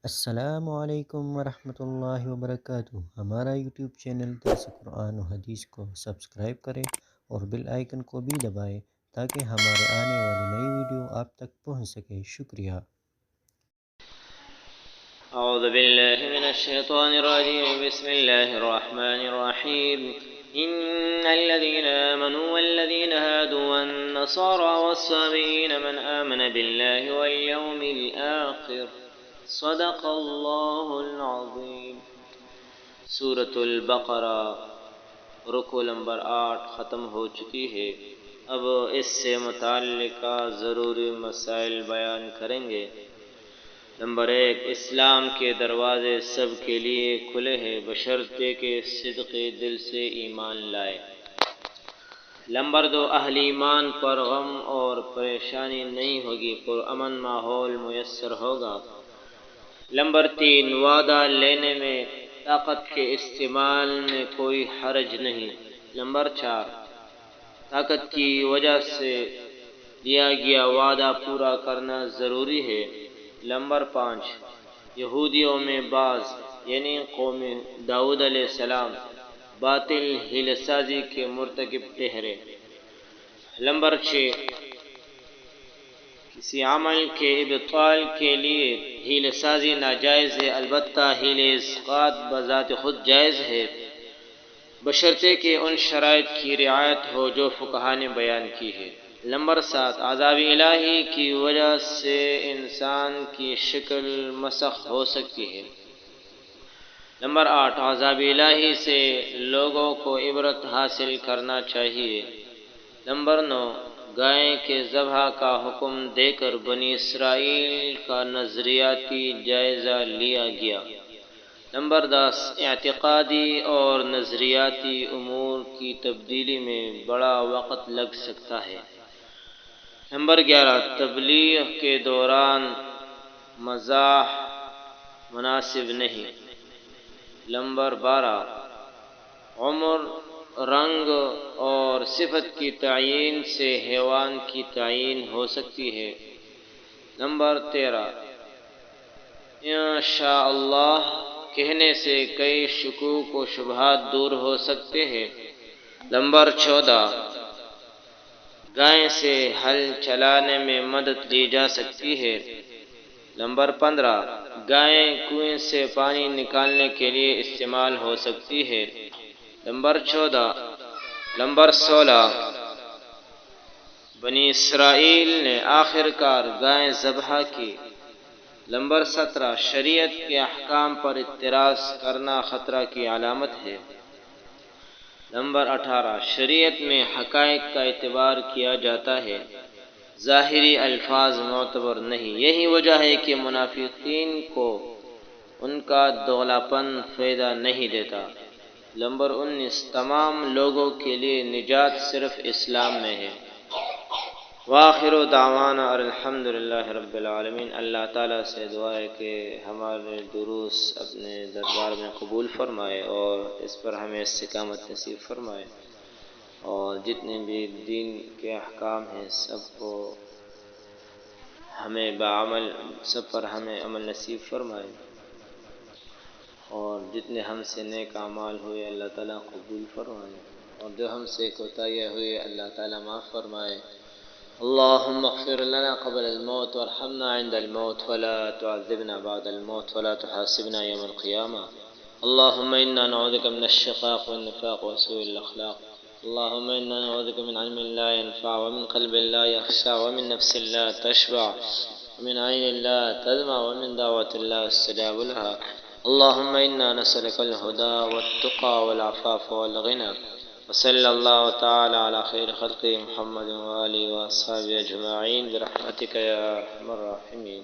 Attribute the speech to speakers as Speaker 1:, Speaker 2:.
Speaker 1: السلام علیکم ورحمۃ اللہ وبرکاتہ۔ ہمارا یوٹیوب چینل درس قرآن و حدیث کو سبسکرائب کریں اور بیل آئیکن کو بھی دبائیں تاکہ ہمارے آنے والی نئی ویڈیو آپ تک پہنچ سکے۔ شکریہ۔
Speaker 2: اعوذ باللہ من الشیطان الرجیم، بسم اللہ الرحمن الرحیم۔ ان الذين آمنوا والذين هادوا والنصارى والصابئين من آمن بالله واليوم الآخر صدق اللہ العظیم۔ سورۃ البقرہ رکوع نمبر 8 ختم ہو چکی ہے۔ اب اس سے متعلقہ ضروری مسائل بیان کریں گے۔ نمبر 1، اسلام کے دروازے سب کے لیے کھلے ہیں بشرطے کہ صدق دل سے ایمان لائے۔ نمبر 2، اہل ایمان پر غم اور پریشانی نہیں ہوگی، پرامن ماحول میسر ہوگا۔ نمبر 3، وعدہ لینے میں طاقت کے استعمال میں کوئی حرج نہیں۔ نمبر 4، طاقت کی وجہ سے لیا گیا وعدہ پورا کرنا ضروری ہے۔ نمبر 5، یہودیوں میں بعض یعنی قوم داؤد علیہ السلام باطل حیلہ سازی کے مرتکب ٹھہرے۔ نمبر 6، کسی عمل کے ابطال کے لیے حیلہ سازی ناجائز ہے، البتہ حیلہ اسقاط بذات خود جائز ہے، بشرطے کہ ان شرائط کی رعایت ہو جو فقہا نے بیان کی ہے۔ نمبر 7، عذاب الہی کی وجہ سے انسان کی شکل مسخ ہو سکتی ہے۔ نمبر 8، عذاب الہی سے لوگوں کو عبرت حاصل کرنا چاہیے۔ نمبر 9، گائے کے ذبح کا حکم دے کر بنی اسرائیل کا نظریاتی جائزہ لیا گیا۔ نمبر 10، اعتقادی اور نظریاتی امور کی تبدیلی میں بڑا وقت لگ سکتا ہے۔ نمبر 11، تبلیغ کے دوران مزاح مناسب نہیں۔ نمبر 12، عمر، رنگ اور صفت کی تعیین سے حیوان کی تعیین ہو سکتی ہے۔ نمبر 13، انشاءاللہ کہنے سے کئی شکوک و شبہات دور ہو سکتے ہیں۔ نمبر 14، گائے سے ہل چلانے میں مدد لی جا سکتی ہے۔ نمبر 15، گائے کنویں سے پانی نکالنے کے لیے استعمال ہو سکتی ہے۔ نمبر 16، بنی اسرائیل نے آخر کار گائے ذبح کی۔ نمبر 17، شریعت کے احکام پر اعتراض کرنا خطرہ کی علامت ہے۔ نمبر 18، شریعت میں حقائق کا اعتبار کیا جاتا ہے، ظاہری الفاظ معتبر نہیں۔ یہی وجہ ہے کہ منافقین کو ان کا دوغلا پن فائدہ نہیں دیتا۔ نمبر 19، تمام لوگوں کے لیے نجات صرف اسلام میں ہے۔ وآخر دعوانا الحمدللہ رب العالمین۔ اللہ تعالیٰ سے دعا ہے کہ ہمارے دروس اپنے دربار میں قبول فرمائے اور اس پر ہمیں استقامت نصیب فرمائے، اور جتنے بھی دین کے احکام ہیں سب کو ہمیں سب پر ہمیں عمل نصیب فرمائے، اور جتنے ہم سے نیک اعمال ہوئے اللہ تعالیٰ قبول فرمائے، اور جو ہم سے کوتاہیاں ہوئے اللہ تعالیٰ معاف فرمائے۔ اللهم اغفر لنا قبل الموت وارحمنا عند الموت ولا تعذبنا بعد الموت ولا تحاسبنا يوم القيامة. اللهم إنا نعوذ بك من الشقاق والنفاق وسوء الأخلاق. اللهم إنا نعوذ بك من علم لا ينفع ومن قلب لا يخشع ومن نفس لا تشبع ومن عين لا تدمع ومن دعوة لا يستجاب لها. اللهم إنا نسألك الهدى والتقى والعفاف والغنى. وصلی اللہ تعالی علی خیر خلق محمد وآلہ وأصحابہ اجمعین برحمتک یا ارحم الراحمین۔